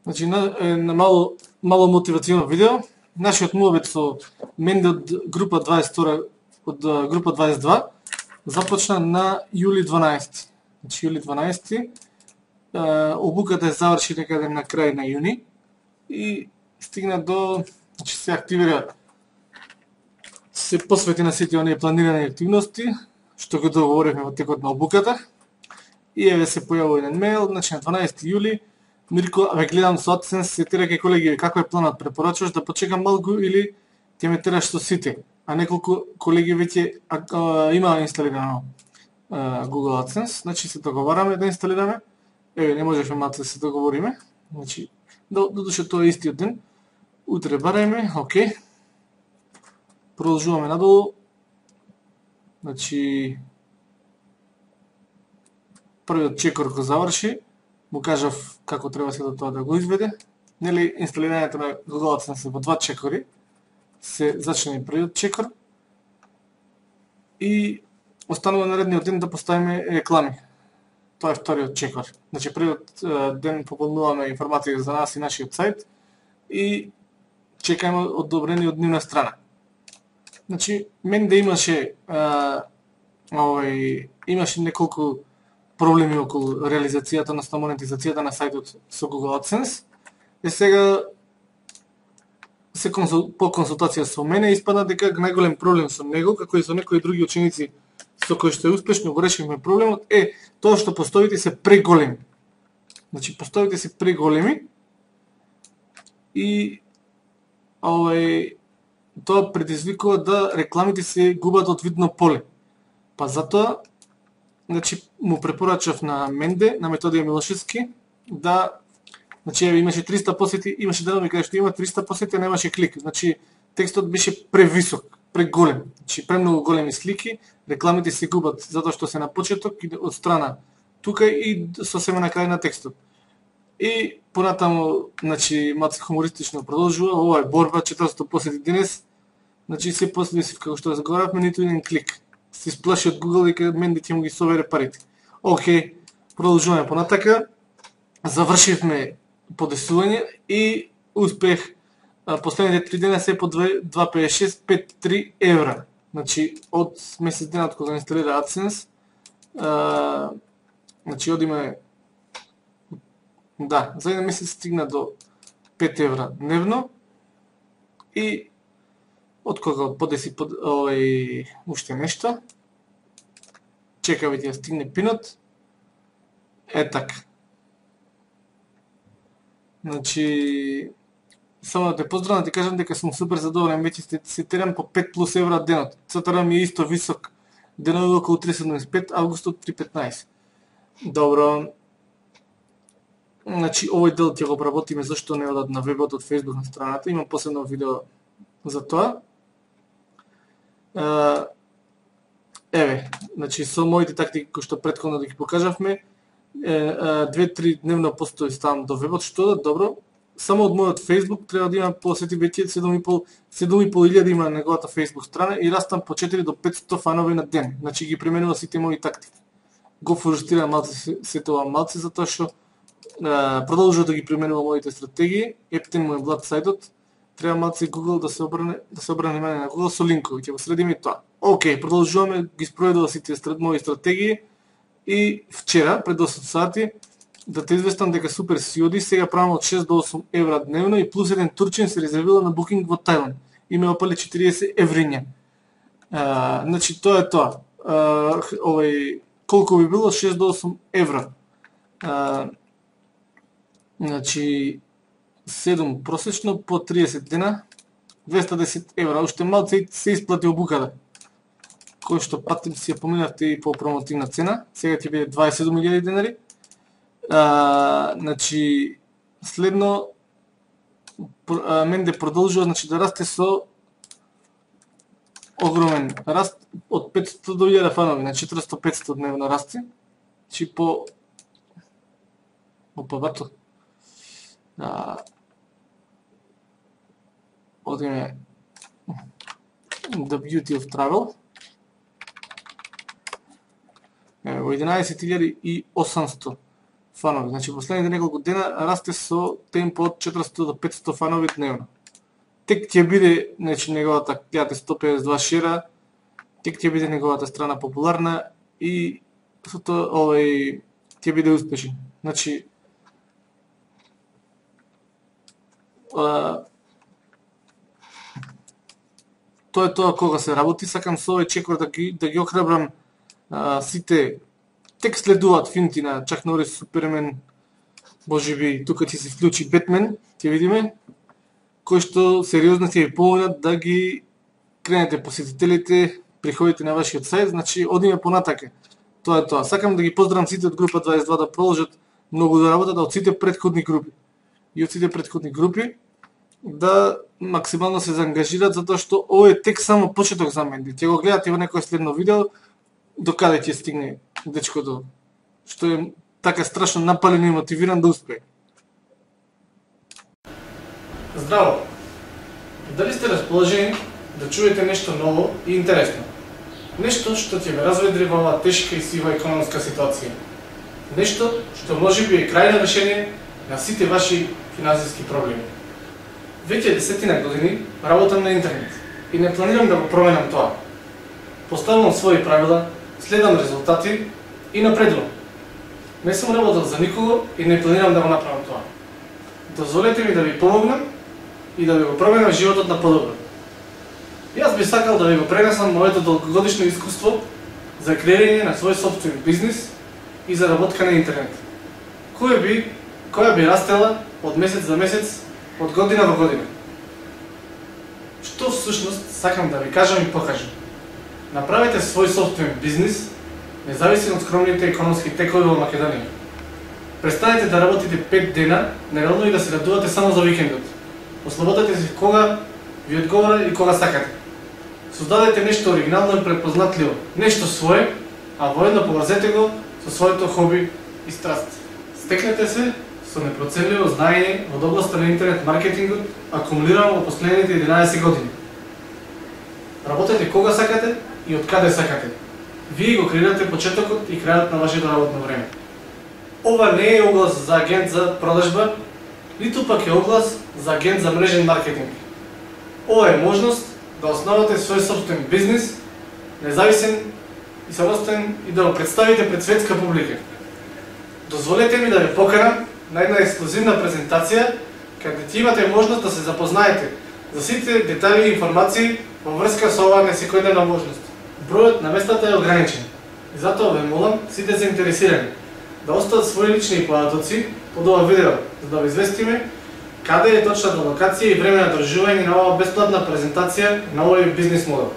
Значи, на мало мотивационо видео, нашиот муабет со Менде од група 22, од група 22, започна на јули 12. Значи, јули 12. Обуката е заврши некаде на крај на јуни и стигна до, значи се активира, се посвети на сите оние планирани активности, што го договоривме во текот на обуката. И еве се појавува еден мејл, значи на 12 јули, Мирко, ве гледам со AdSense, се тераке колеги, како е планот, препорачуваш да почекам малку или ќе ме тераш со сите? А неколку колеги веќе има инсталирано Google AdSense, значи се договараме да инсталираме. Еве, не можевме малку да се договориме. Значи, додуше тоа е истиот ден. Утре барајме, окей. Продолжуваме надолу. Значи, првиот чекор го заврши, му кажав како треба се до тоа да го изведе. Нели, инсталирањето на Google AdSense во два чекори. Се зачне и првиот чекор. И останува наредниот ден да поставиме реклами. Тоа е вториот чекор. Значи, првиот ден пополнуваме информација за нас и нашиот сајт и чекаме одобрение од нивна страна. Значи, Менде имаше имаше неколку проблеми околу реализацијата, односно монетизацијата на сајтот со Google AdSense. И сега по консултација со мене испадна дека најголем проблем со него, како и со некои други ученици со кои што успешно го решивме проблемот, е тоа што постоите се преголеми. Значи, постоите се преголеми и тоа предизвикува да рекламите се губат од видно поле. Па затоа, значи, му препорачав на Менде, на Методија Милошевски, да, значи, имаше 300 посети, имаше денови каде што има 300 посети, а немаше клик. Значи, текстот беше превисок, преголем. Значи, премногу големи слики, рекламите се губат затоа што се на почеток и од страна тука и сосема на крај на текстот. И понатаму, значи, малце хумористично продолжува, ова е борба, 400 посети денес, значи, се после како што разговаравме, ниту еден клик. Се сплаши од Google и Менде ќе му ги собере парите. Океј, продолжуваме понатака. Завршивме подесување и успех последните 3 дена се по 2,56, 5,3 евра. Значи, од месец денот кога инсталира AdSense, значи, одиме, да, за еден месец стигна до 5 евра дневно и од кога подеси уште нешто, чекаме ќе стигне пинот, е така. Значи, само да те поздравам, да ти кажам дека сум супер задоволен, веќе се терам по 5 плюс евра денот. Цатара ми е исто висок, денови околу 3,75, августот 3,15. Добро. Значи, овој дел ќе го обработиме зашто не одат на вебот од Facebook на страната, имам посебно видео за тоа. Еве, значи, со моите тактики кои што претходно да ги покажавме, 2-3 дневно постои ставам до вебот, што да, добро. Само од мојот Facebook треба да има посети веќе 7.500 има неговата Facebook страна и растам по 4 до 500 фанови на ден. Значи ги применува сите мои тактики. Го фрустрирам малце се тоа малце затоа што продолжува да ги применува моите стратегии. Ептен му е влад сајтот. Треба малце Google да се обране мене на Google со линкови, ќе го средиме и тоа. Океј, продолжуваме, ги спроведува сите мои стратегии и вчера, пред 8 сати, да те известам дека супер си оди, сега правам од 6 до 8 евра дневно и плюс еден турчин се резервира на Booking во Тајланд. И ме опали 40 евриња. Значи, тоа е тоа. Колку би било? 6 до 8 евра. Значи, 7 просечно по 30 дена, 210 евра. Уште малце се исплати обуката. Кој што патим си ја поминавте и по промотивна цена. Сега ќе биде 27.000 денари. Значи, следно, Менде продолжува, значи, да расте со огромен раст од 500 до 1000 фанови, на 400-500 дневно расти. Значи, бато. Одиме The Beauty of Travel. Во 11.800 фанови. Значи последните неколку дена расте со темпо од 400 до 500 фанови дневно. Тек ќе биде, значи, неговата 1552 шера, тек ќе биде неговата страна популарна и со тоа ќе биде успешен. Значи, тоа е тоа кога се работи. Сакам со овој чекор да ги охрабрам сите. Тек следуваат финти на Чак Норис, Супермен, можеби тука ќе се вклучи Бетмен, ќе видиме, кои што сериозно ќе ви помогнат да ги кренете посетителите, приходите на вашиот сајт, значи одиме понатака. Тоа е тоа. Сакам да ги поздравам сите од група 22 да продолжат многу да работат, од сите претходни групи. И од сите претходни групи да максимално се заангажираат, затоа што ово е тек само почеток за мене. Ќе го гледате во некој следно видео до каде ќе стигне дечкото, што е така страшно напален и мотивиран да успее. Здраво! Дали сте расположени да чуете нешто ново и интересно? Нешто што ќе ве разведри во оваа тешка и сива економска ситуација. Нешто што можеби е крајно решение на сите ваши финансиски проблеми. Веќе 10 години работам на интернет и не планирам да го променам тоа. Поставувам своји правила, следам резултати и напредувам. Не сум работел за никого и не планирам да го направам тоа. Дозволете ми да ви помогнам и да ви го променам животот на подобро. Јас би сакал да ви го пренесам моето долгогодишно искуство за креирање на свој сопствен бизнис и заработка на интернет. Која би растела од месец за месец, од година во година. Што всушност сакам да ви кажам и покажам? Направете свој сопствен бизнис, независен од скромните економски текови во Македонија. Престанете да работите 5 дена неделно и да се радувате само за викендот. Ослободете се кога ви одговара и кога сакате. Создадете нешто оригинално и препознатливо, нешто свое, а воедно поврзете го со своето хоби и страст. Стекнете се со непроценливо знаење од областа на интернет маркетингот, акумулирано во последните 11 години. Работете кога сакате и од каде сакате. Вие го креирате почетокот и крајот на вашето работно време. Ова не е оглас за агент за продажба, ниту пак е оглас за агент за мрежен маркетинг. Ова е можност да основате свој собствен бизнис, независен и самостоен, и да го представите пред светска публика. Дозволете ми да ви поканам на една ексклузивна презентација, каде ќе имате можност да се запознаете за сите детали и информации во врска со оваа несекојдневна можност. Бројот на местата е ограничен и затоа ве молам сите заинтересирани да остават своји лични податоци под ова видео, за да ви известиме каде е точната локација и време на држување на оваа бесплатна презентација на овој бизнис модел.